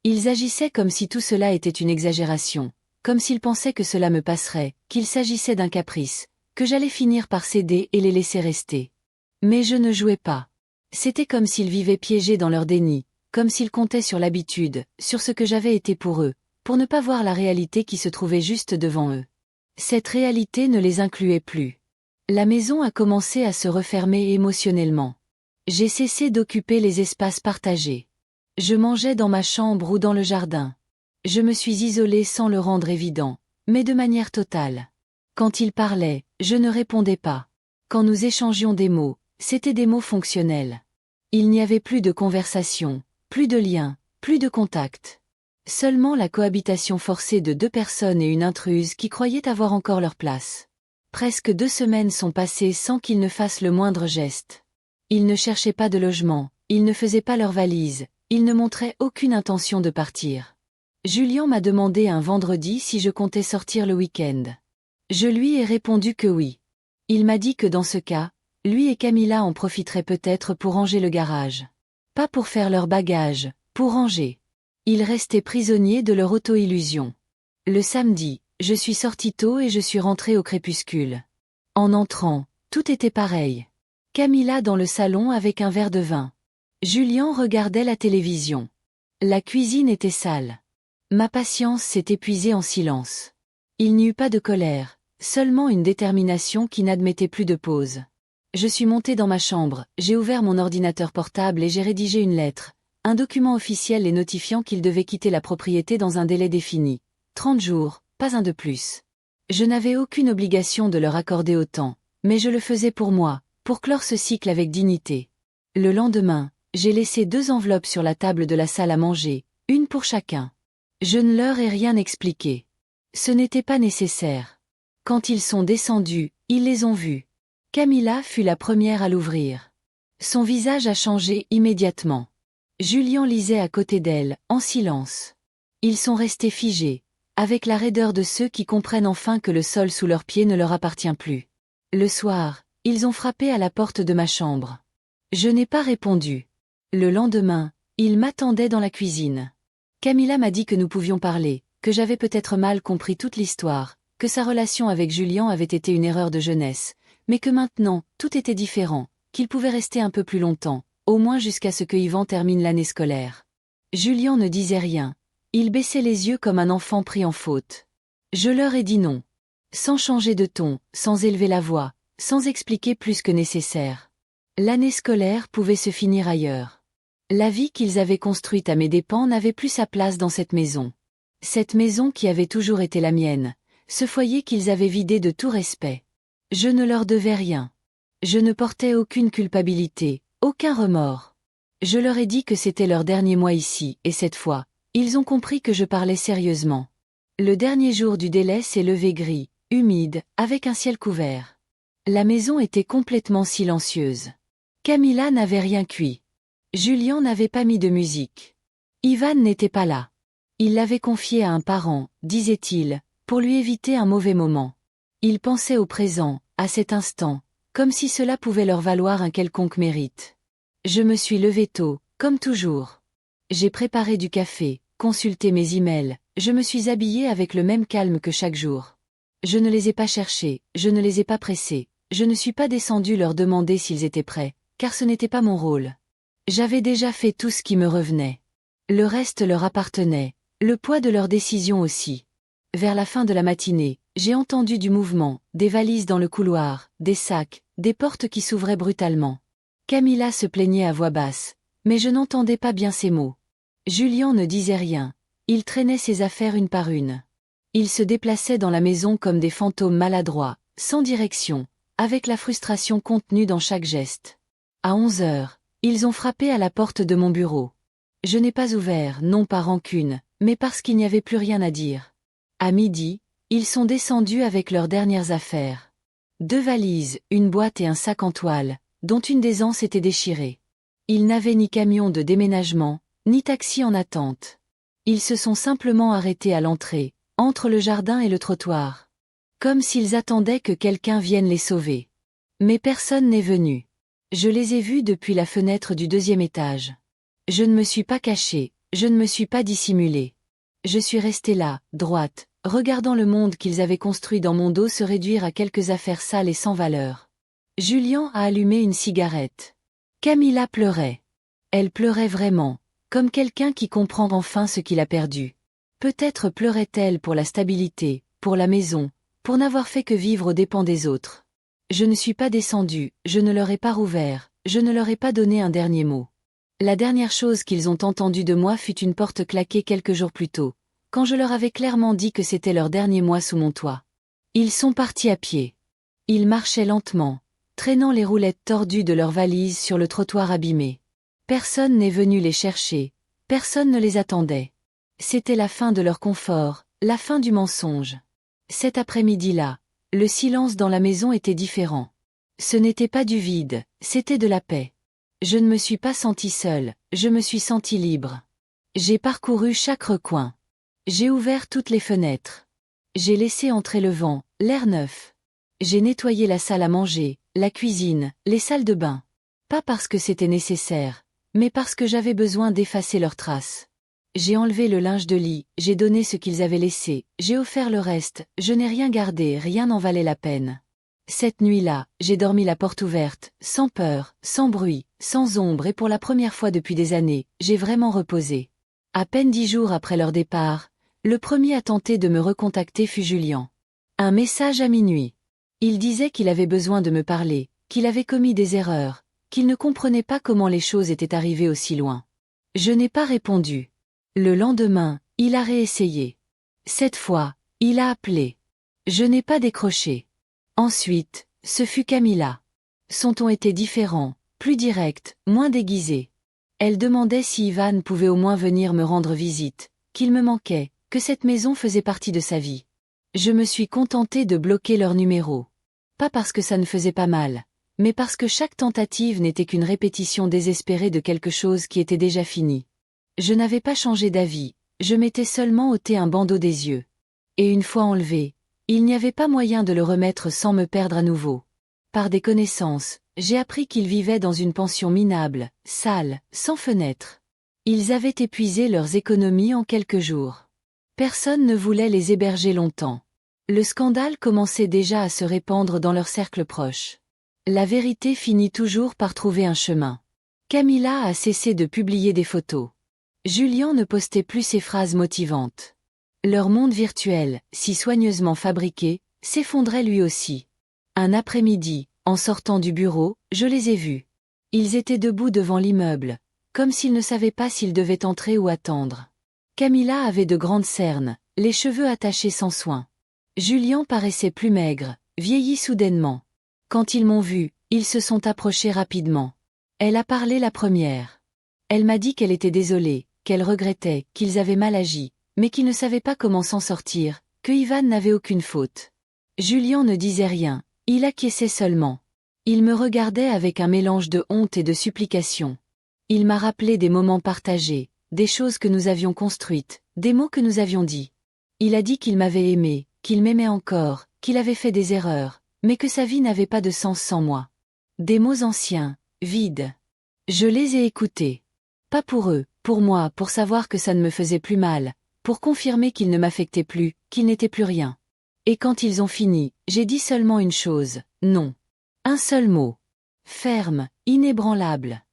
Ils agissaient comme si tout cela était une exagération, comme s'ils pensaient que cela me passerait, qu'il s'agissait d'un caprice, que j'allais finir par céder et les laisser rester. Mais je ne jouais pas. C'était comme s'ils vivaient piégés dans leur déni, comme s'ils comptaient sur l'habitude, sur ce que j'avais été pour eux, pour ne pas voir la réalité qui se trouvait juste devant eux. Cette réalité ne les incluait plus. La maison a commencé à se refermer émotionnellement. J'ai cessé d'occuper les espaces partagés. Je mangeais dans ma chambre ou dans le jardin. Je me suis isolée sans le rendre évident, mais de manière totale. Quand ils parlaient, je ne répondais pas. Quand nous échangions des mots, c'étaient des mots fonctionnels. Il n'y avait plus de conversation, plus de lien, plus de contact. Seulement la cohabitation forcée de deux personnes et une intruse qui croyaient avoir encore leur place. Presque 2 semaines sont passées sans qu'ils ne fassent le moindre geste. Ils ne cherchaient pas de logement, ils ne faisaient pas leurs valises, ils ne montraient aucune intention de partir. Julien m'a demandé un vendredi si je comptais sortir le week-end. Je lui ai répondu que oui. Il m'a dit que dans ce cas, lui et Camilla en profiteraient peut-être pour ranger le garage. Pas pour faire leurs bagages, pour ranger. Ils restaient prisonniers de leur auto-illusion. Le samedi, je suis sortie tôt et je suis rentrée au crépuscule. En entrant, tout était pareil. Camilla dans le salon avec un verre de vin. Julien regardait la télévision. La cuisine était sale. Ma patience s'est épuisée en silence. Il n'y eut pas de colère, seulement une détermination qui n'admettait plus de pause. Je suis montée dans ma chambre, j'ai ouvert mon ordinateur portable et j'ai rédigé une lettre, un document officiel les notifiant qu'ils devaient quitter la propriété dans un délai défini. 30 jours, pas un de plus. Je n'avais aucune obligation de leur accorder autant, mais je le faisais pour moi, pour clore ce cycle avec dignité. Le lendemain, j'ai laissé 2 enveloppes sur la table de la salle à manger, une pour chacun. Je ne leur ai rien expliqué. Ce n'était pas nécessaire. Quand ils sont descendus, ils les ont vus. Camilla fut la première à l'ouvrir. Son visage a changé immédiatement. Julien lisait à côté d'elle, en silence. Ils sont restés figés, avec la raideur de ceux qui comprennent enfin que le sol sous leurs pieds ne leur appartient plus. Le soir, ils ont frappé à la porte de ma chambre. Je n'ai pas répondu. Le lendemain, ils m'attendaient dans la cuisine. Camilla m'a dit que nous pouvions parler, que j'avais peut-être mal compris toute l'histoire, que sa relation avec Julien avait été une erreur de jeunesse, mais que maintenant, tout était différent, qu'il pouvait rester un peu plus longtemps, au moins jusqu'à ce que Yvan termine l'année scolaire. Julien ne disait rien. Il baissait les yeux comme un enfant pris en faute. Je leur ai dit non. Sans changer de ton, sans élever la voix, sans expliquer plus que nécessaire. L'année scolaire pouvait se finir ailleurs. La vie qu'ils avaient construite à mes dépens n'avait plus sa place dans cette maison. Cette maison qui avait toujours été la mienne, ce foyer qu'ils avaient vidé de tout respect. Je ne leur devais rien. Je ne portais aucune culpabilité, aucun remords. Je leur ai dit que c'était leur dernier mois ici, et cette fois, ils ont compris que je parlais sérieusement. Le dernier jour du délai s'est levé gris, humide, avec un ciel couvert. La maison était complètement silencieuse. Camilla n'avait rien cuit. Julien n'avait pas mis de musique. Ivan n'était pas là. Il l'avait confié à un parent, disait-il, pour lui éviter un mauvais moment. Il pensait au présent, à cet instant, comme si cela pouvait leur valoir un quelconque mérite. Je me suis levée tôt, comme toujours. J'ai préparé du café, consulté mes emails, je me suis habillée avec le même calme que chaque jour. Je ne les ai pas cherchés, je ne les ai pas pressés, je ne suis pas descendue leur demander s'ils étaient prêts, car ce n'était pas mon rôle. J'avais déjà fait tout ce qui me revenait. Le reste leur appartenait, le poids de leurs décisions aussi. Vers la fin de la matinée, j'ai entendu du mouvement, des valises dans le couloir, des sacs, des portes qui s'ouvraient brutalement. Camilla se plaignait à voix basse, mais je n'entendais pas bien ses mots. Julien ne disait rien, il traînait ses affaires une par une. Ils se déplaçaient dans la maison comme des fantômes maladroits, sans direction, avec la frustration contenue dans chaque geste. À 11 heures, ils ont frappé à la porte de mon bureau. Je n'ai pas ouvert, non par rancune, mais parce qu'il n'y avait plus rien à dire. À midi, ils sont descendus avec leurs dernières affaires. 2 valises, une boîte et un sac en toile, dont une des anses était déchirée. Ils n'avaient ni camion de déménagement, ni taxi en attente. Ils se sont simplement arrêtés à l'entrée, entre le jardin et le trottoir. Comme s'ils attendaient que quelqu'un vienne les sauver. Mais personne n'est venu. Je les ai vus depuis la fenêtre du 2e étage. Je ne me suis pas cachée, je ne me suis pas dissimulée. Je suis restée là, droite, regardant le monde qu'ils avaient construit dans mon dos se réduire à quelques affaires sales et sans valeur. Julien a allumé une cigarette. Camilla pleurait. Elle pleurait vraiment, comme quelqu'un qui comprend enfin ce qu'il a perdu. Peut-être pleurait-elle pour la stabilité, pour la maison, pour n'avoir fait que vivre aux dépens des autres. Je ne suis pas descendue, je ne leur ai pas rouvert, je ne leur ai pas donné un dernier mot. La dernière chose qu'ils ont entendue de moi fut une porte claquée quelques jours plus tôt, quand je leur avais clairement dit que c'était leur dernier mois sous mon toit. Ils sont partis à pied. Ils marchaient lentement, traînant les roulettes tordues de leurs valises sur le trottoir abîmé. Personne n'est venu les chercher, personne ne les attendait. C'était la fin de leur confort, la fin du mensonge. Cet après-midi-là, le silence dans la maison était différent. Ce n'était pas du vide, c'était de la paix. Je ne me suis pas sentie seule, je me suis sentie libre. J'ai parcouru chaque recoin. J'ai ouvert toutes les fenêtres. J'ai laissé entrer le vent, l'air neuf. J'ai nettoyé la salle à manger, la cuisine, les salles de bain. Pas parce que c'était nécessaire, mais parce que j'avais besoin d'effacer leurs traces. J'ai enlevé le linge de lit, j'ai donné ce qu'ils avaient laissé, j'ai offert le reste, je n'ai rien gardé, rien n'en valait la peine. Cette nuit-là, j'ai dormi la porte ouverte, sans peur, sans bruit, sans ombre et pour la première fois depuis des années, j'ai vraiment reposé. À peine 10 jours après leur départ, le premier à tenter de me recontacter fut Julien. Un message à minuit. Il disait qu'il avait besoin de me parler, qu'il avait commis des erreurs, qu'il ne comprenait pas comment les choses étaient arrivées aussi loin. Je n'ai pas répondu. Le lendemain, il a réessayé. Cette fois, il a appelé. Je n'ai pas décroché. Ensuite, ce fut Camilla. Son ton était différent, plus direct, moins déguisé. Elle demandait si Ivan pouvait au moins venir me rendre visite, qu'il me manquait, que cette maison faisait partie de sa vie. Je me suis contentée de bloquer leur numéro. Pas parce que ça ne faisait pas mal, mais parce que chaque tentative n'était qu'une répétition désespérée de quelque chose qui était déjà fini. Je n'avais pas changé d'avis, je m'étais seulement ôté un bandeau des yeux. Et une fois enlevé, il n'y avait pas moyen de le remettre sans me perdre à nouveau. Par des connaissances, j'ai appris qu'ils vivaient dans une pension minable, sale, sans fenêtre. Ils avaient épuisé leurs économies en quelques jours. Personne ne voulait les héberger longtemps. Le scandale commençait déjà à se répandre dans leur cercle proche. La vérité finit toujours par trouver un chemin. Camilla a cessé de publier des photos. Julien ne postait plus ses phrases motivantes. Leur monde virtuel, si soigneusement fabriqué, s'effondrait lui aussi. Un après-midi, en sortant du bureau, je les ai vus. Ils étaient debout devant l'immeuble, comme s'ils ne savaient pas s'ils devaient entrer ou attendre. Camilla avait de grandes cernes, les cheveux attachés sans soin. Julien paraissait plus maigre, vieilli soudainement. Quand ils m'ont vu, ils se sont approchés rapidement. Elle a parlé la première. Elle m'a dit qu'elle était désolée, qu'elle regrettait, qu'ils avaient mal agi, mais qu'ils ne savaient pas comment s'en sortir, que Ivan n'avait aucune faute. Julien ne disait rien, il acquiesçait seulement. Il me regardait avec un mélange de honte et de supplication. Il m'a rappelé des moments partagés, des choses que nous avions construites, des mots que nous avions dits. Il a dit qu'il m'avait aimé, qu'il m'aimait encore, qu'il avait fait des erreurs, mais que sa vie n'avait pas de sens sans moi. Des mots anciens, vides. Je les ai écoutés. Pas pour eux, pour moi, pour savoir que ça ne me faisait plus mal, pour confirmer qu'il ne m'affectait plus, qu'il n'était plus rien. Et quand ils ont fini, j'ai dit seulement une chose, non. Un seul mot. Ferme, inébranlable.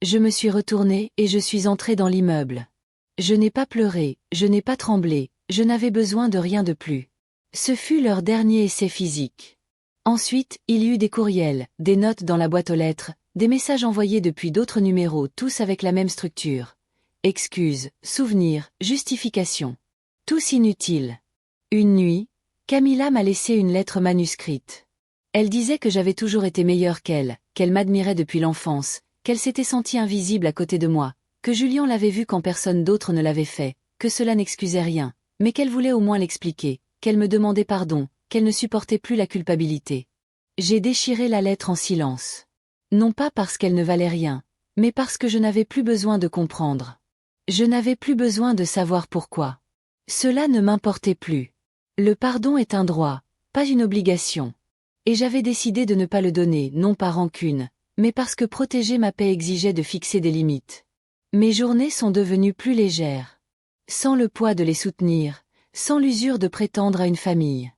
Je me suis retournée et je suis entrée dans l'immeuble. Je n'ai pas pleuré, je n'ai pas tremblé, je n'avais besoin de rien de plus. Ce fut leur dernier essai physique. Ensuite, il y eut des courriels, des notes dans la boîte aux lettres, des messages envoyés depuis d'autres numéros, tous avec la même structure. Excuses, souvenirs, justifications. Tous inutiles. Une nuit, Camilla m'a laissé une lettre manuscrite. Elle disait que j'avais toujours été meilleure qu'elle m'admirait depuis l'enfance, qu'elle s'était sentie invisible à côté de moi, que Julien l'avait vue quand personne d'autre ne l'avait fait, que cela n'excusait rien, mais qu'elle voulait au moins l'expliquer, qu'elle me demandait pardon, qu'elle ne supportait plus la culpabilité. J'ai déchiré la lettre en silence. Non pas parce qu'elle ne valait rien, mais parce que je n'avais plus besoin de comprendre. Je n'avais plus besoin de savoir pourquoi. Cela ne m'importait plus. Le pardon est un droit, pas une obligation. Et j'avais décidé de ne pas le donner, non par rancune, mais parce que protéger ma paix exigeait de fixer des limites. Mes journées sont devenues plus légères. Sans le poids de les soutenir, sans l'usure de prétendre à une famille.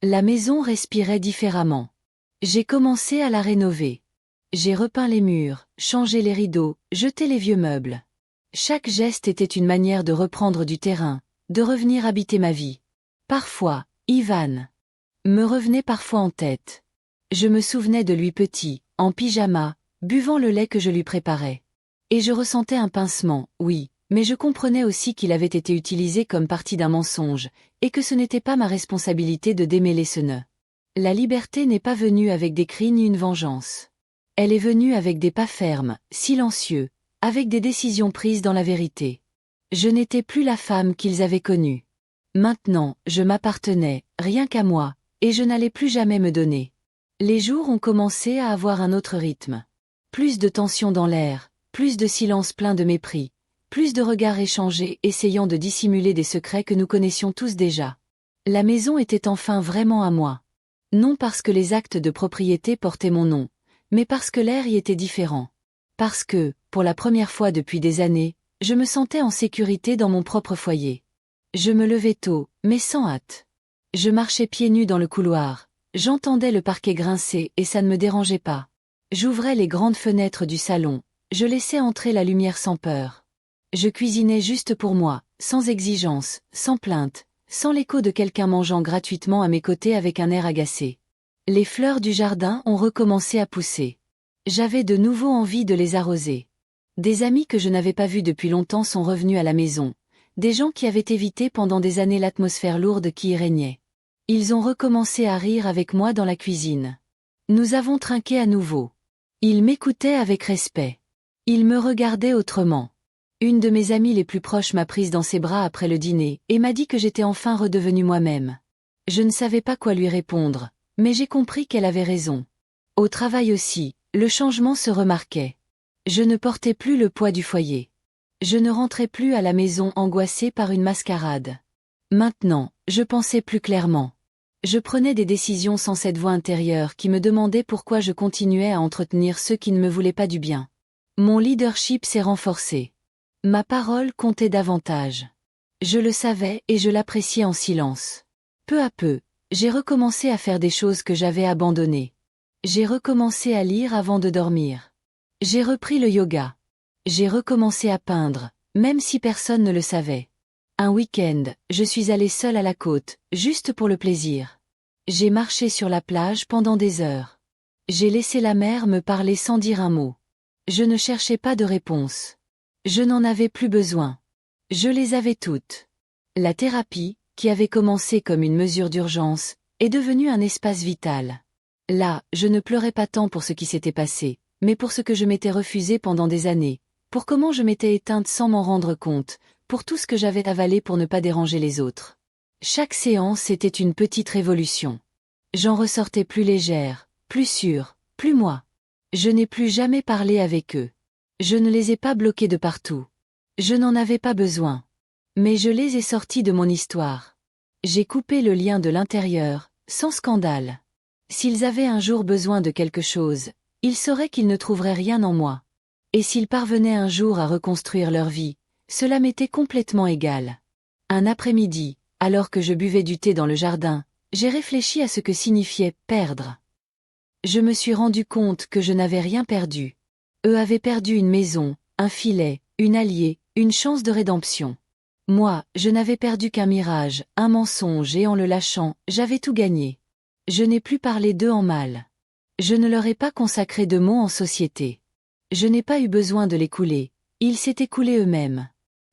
La maison respirait différemment. J'ai commencé à la rénover. J'ai repeint les murs, changé les rideaux, jeté les vieux meubles. Chaque geste était une manière de reprendre du terrain, de revenir habiter ma vie. Parfois, Ivan me revenait parfois en tête. Je me souvenais de lui petit, en pyjama, buvant le lait que je lui préparais. Et je ressentais un pincement, oui, mais je comprenais aussi qu'il avait été utilisé comme partie d'un mensonge, et que ce n'était pas ma responsabilité de démêler ce nœud. La liberté n'est pas venue avec des cris ni une vengeance. Elle est venue avec des pas fermes, silencieux, avec des décisions prises dans la vérité. Je n'étais plus la femme qu'ils avaient connue. Maintenant, je m'appartenais, rien qu'à moi, et je n'allais plus jamais me donner. Les jours ont commencé à avoir un autre rythme. Plus de tension dans l'air, plus de silence plein de mépris, plus de regards échangés essayant de dissimuler des secrets que nous connaissions tous déjà. La maison était enfin vraiment à moi. Non parce que les actes de propriété portaient mon nom, mais parce que l'air y était différent. Parce que, pour la première fois depuis des années, je me sentais en sécurité dans mon propre foyer. Je me levais tôt, mais sans hâte. Je marchais pieds nus dans le couloir, j'entendais le parquet grincer et ça ne me dérangeait pas. J'ouvrais les grandes fenêtres du salon, je laissais entrer la lumière sans peur. Je cuisinais juste pour moi, sans exigence, sans plainte, sans l'écho de quelqu'un mangeant gratuitement à mes côtés avec un air agacé. Les fleurs du jardin ont recommencé à pousser. J'avais de nouveau envie de les arroser. Des amis que je n'avais pas vus depuis longtemps sont revenus à la maison. Des gens qui avaient évité pendant des années l'atmosphère lourde qui y régnait. Ils ont recommencé à rire avec moi dans la cuisine. Nous avons trinqué à nouveau. Ils m'écoutaient avec respect. Ils me regardaient autrement. Une de mes amies les plus proches m'a prise dans ses bras après le dîner et m'a dit que j'étais enfin redevenue moi-même. Je ne savais pas quoi lui répondre, mais j'ai compris qu'elle avait raison. Au travail aussi, le changement se remarquait. Je ne portais plus le poids du foyer. Je ne rentrais plus à la maison angoissée par une mascarade. Maintenant, je pensais plus clairement. Je prenais des décisions sans cette voix intérieure qui me demandait pourquoi je continuais à entretenir ceux qui ne me voulaient pas du bien. Mon leadership s'est renforcé. Ma parole comptait davantage. Je le savais et je l'appréciais en silence. Peu à peu, j'ai recommencé à faire des choses que j'avais abandonnées. J'ai recommencé à lire avant de dormir. J'ai repris le yoga. J'ai recommencé à peindre, même si personne ne le savait. Un week-end, je suis allée seule à la côte, juste pour le plaisir. J'ai marché sur la plage pendant des heures. J'ai laissé la mer me parler sans dire un mot. Je ne cherchais pas de réponse. Je n'en avais plus besoin. Je les avais toutes. La thérapie, qui avait commencé comme une mesure d'urgence, est devenue un espace vital. Là, je ne pleurais pas tant pour ce qui s'était passé, mais pour ce que je m'étais refusé pendant des années, pour comment je m'étais éteinte sans m'en rendre compte, pour tout ce que j'avais avalé pour ne pas déranger les autres. Chaque séance était une petite révolution. J'en ressortais plus légère, plus sûre, plus moi. Je n'ai plus jamais parlé avec eux. Je ne les ai pas bloqués de partout. Je n'en avais pas besoin. Mais je les ai sortis de mon histoire. J'ai coupé le lien de l'intérieur, sans scandale. S'ils avaient un jour besoin de quelque chose, ils sauraient qu'ils ne trouveraient rien en moi. Et s'ils parvenaient un jour à reconstruire leur vie, cela m'était complètement égal. Un après-midi, alors que je buvais du thé dans le jardin, j'ai réfléchi à ce que signifiait « perdre ». Je me suis rendu compte que je n'avais rien perdu. Eux avaient perdu une maison, un filet, une alliée, une chance de rédemption. Moi, je n'avais perdu qu'un mirage, un mensonge et en le lâchant, j'avais tout gagné. Je n'ai plus parlé d'eux en mal. Je ne leur ai pas consacré de mots en société. Je n'ai pas eu besoin de les couler, ils s'étaient coulés eux-mêmes.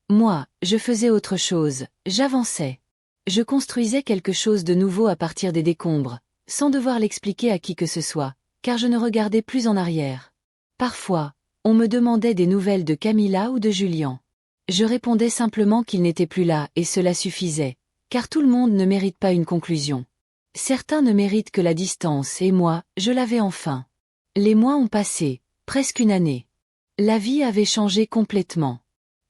Moi, je faisais autre chose, j'avançais. Je construisais quelque chose de nouveau à partir des décombres, sans devoir l'expliquer à qui que ce soit, car je ne regardais plus en arrière. Parfois, on me demandait des nouvelles de Camilla ou de Julian. Je répondais simplement qu'ils n'étaient plus là et cela suffisait, car tout le monde ne mérite pas une conclusion. Certains ne méritent que la distance et moi, je l'avais enfin. Les mois ont passé, presque une année. La vie avait changé complètement.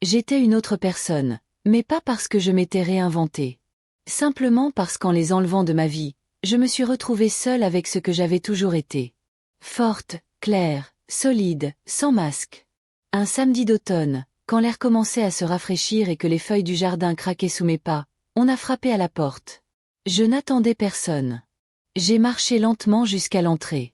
J'étais une autre personne, mais pas parce que je m'étais réinventée. Simplement parce qu'en les enlevant de ma vie, je me suis retrouvée seule avec ce que j'avais toujours été. Forte, claire, solide, sans masque. Un samedi d'automne, quand l'air commençait à se rafraîchir et que les feuilles du jardin craquaient sous mes pas, on a frappé à la porte. Je n'attendais personne. J'ai marché lentement jusqu'à l'entrée.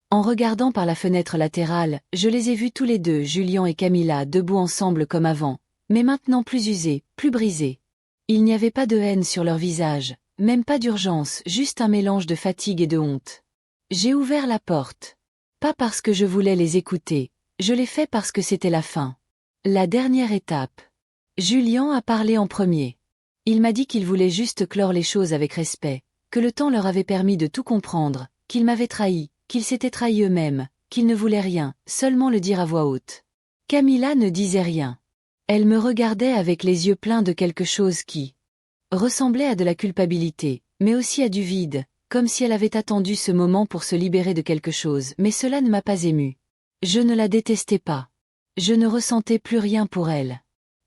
En regardant par la fenêtre latérale, je les ai vus tous les deux, Julian et Camilla, debout ensemble comme avant, mais maintenant plus usés, plus brisés. Il n'y avait pas de haine sur leur visage, même pas d'urgence, juste un mélange de fatigue et de honte. J'ai ouvert la porte. Pas parce que je voulais les écouter, je l'ai fait parce que c'était la fin. La dernière étape. Julian a parlé en premier. Il m'a dit qu'il voulait juste clore les choses avec respect, que le temps leur avait permis de tout comprendre, qu'ils m'avaient trahi, qu'ils s'étaient trahis eux-mêmes, qu'ils ne voulaient rien, seulement le dire à voix haute. Camilla ne disait rien. Elle me regardait avec les yeux pleins de quelque chose qui ressemblait à de la culpabilité, mais aussi à du vide, comme si elle avait attendu ce moment pour se libérer de quelque chose, mais cela ne m'a pas émue. Je ne la détestais pas. Je ne ressentais plus rien pour elle.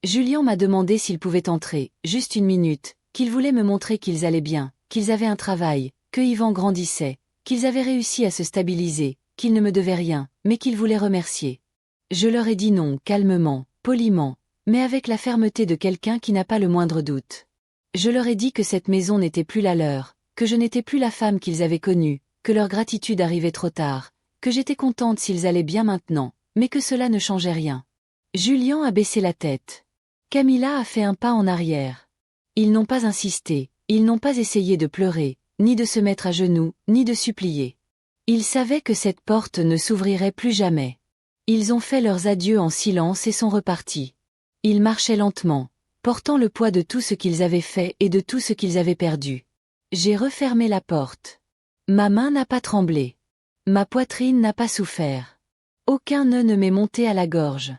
Julian m'a demandé s'il pouvait entrer, juste une minute, qu'il voulait me montrer qu'ils allaient bien, qu'ils avaient un travail, que Yvan grandissait, qu'ils avaient réussi à se stabiliser, qu'ils ne me devaient rien, mais qu'ils voulaient remercier. Je leur ai dit non, calmement, poliment, mais avec la fermeté de quelqu'un qui n'a pas le moindre doute. Je leur ai dit que cette maison n'était plus la leur, que je n'étais plus la femme qu'ils avaient connue, que leur gratitude arrivait trop tard, que j'étais contente s'ils allaient bien maintenant, mais que cela ne changeait rien. Julian a baissé la tête. Camilla a fait un pas en arrière. Ils n'ont pas insisté, ils n'ont pas essayé de pleurer, ni de se mettre à genoux, ni de supplier. Ils savaient que cette porte ne s'ouvrirait plus jamais. Ils ont fait leurs adieux en silence et sont repartis. Ils marchaient lentement, portant le poids de tout ce qu'ils avaient fait et de tout ce qu'ils avaient perdu. J'ai refermé la porte. Ma main n'a pas tremblé. Ma poitrine n'a pas souffert. Aucun nœud ne m'est monté à la gorge.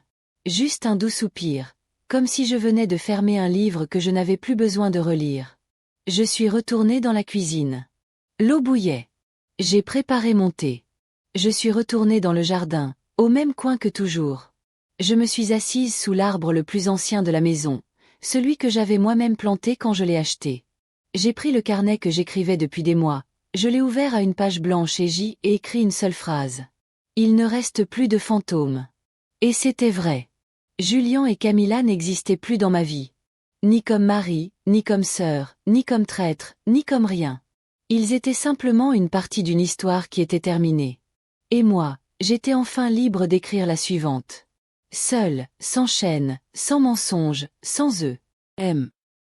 Juste un doux soupir, comme si je venais de fermer un livre que je n'avais plus besoin de relire. Je suis retournée dans la cuisine. L'eau bouillait. J'ai préparé mon thé. Je suis retournée dans le jardin, au même coin que toujours. Je me suis assise sous l'arbre le plus ancien de la maison, celui que j'avais moi-même planté quand je l'ai acheté. J'ai pris le carnet que j'écrivais depuis des mois, je l'ai ouvert à une page blanche et j'y ai écrit une seule phrase. Il ne reste plus de fantômes. Et c'était vrai. Julian et Camilla n'existaient plus dans ma vie. Ni comme mari, ni comme sœur, ni comme traître, ni comme rien. Ils étaient simplement une partie d'une histoire qui était terminée. Et moi, j'étais enfin libre d'écrire la suivante. Seule, sans chaîne, sans mensonge, sans eux. M.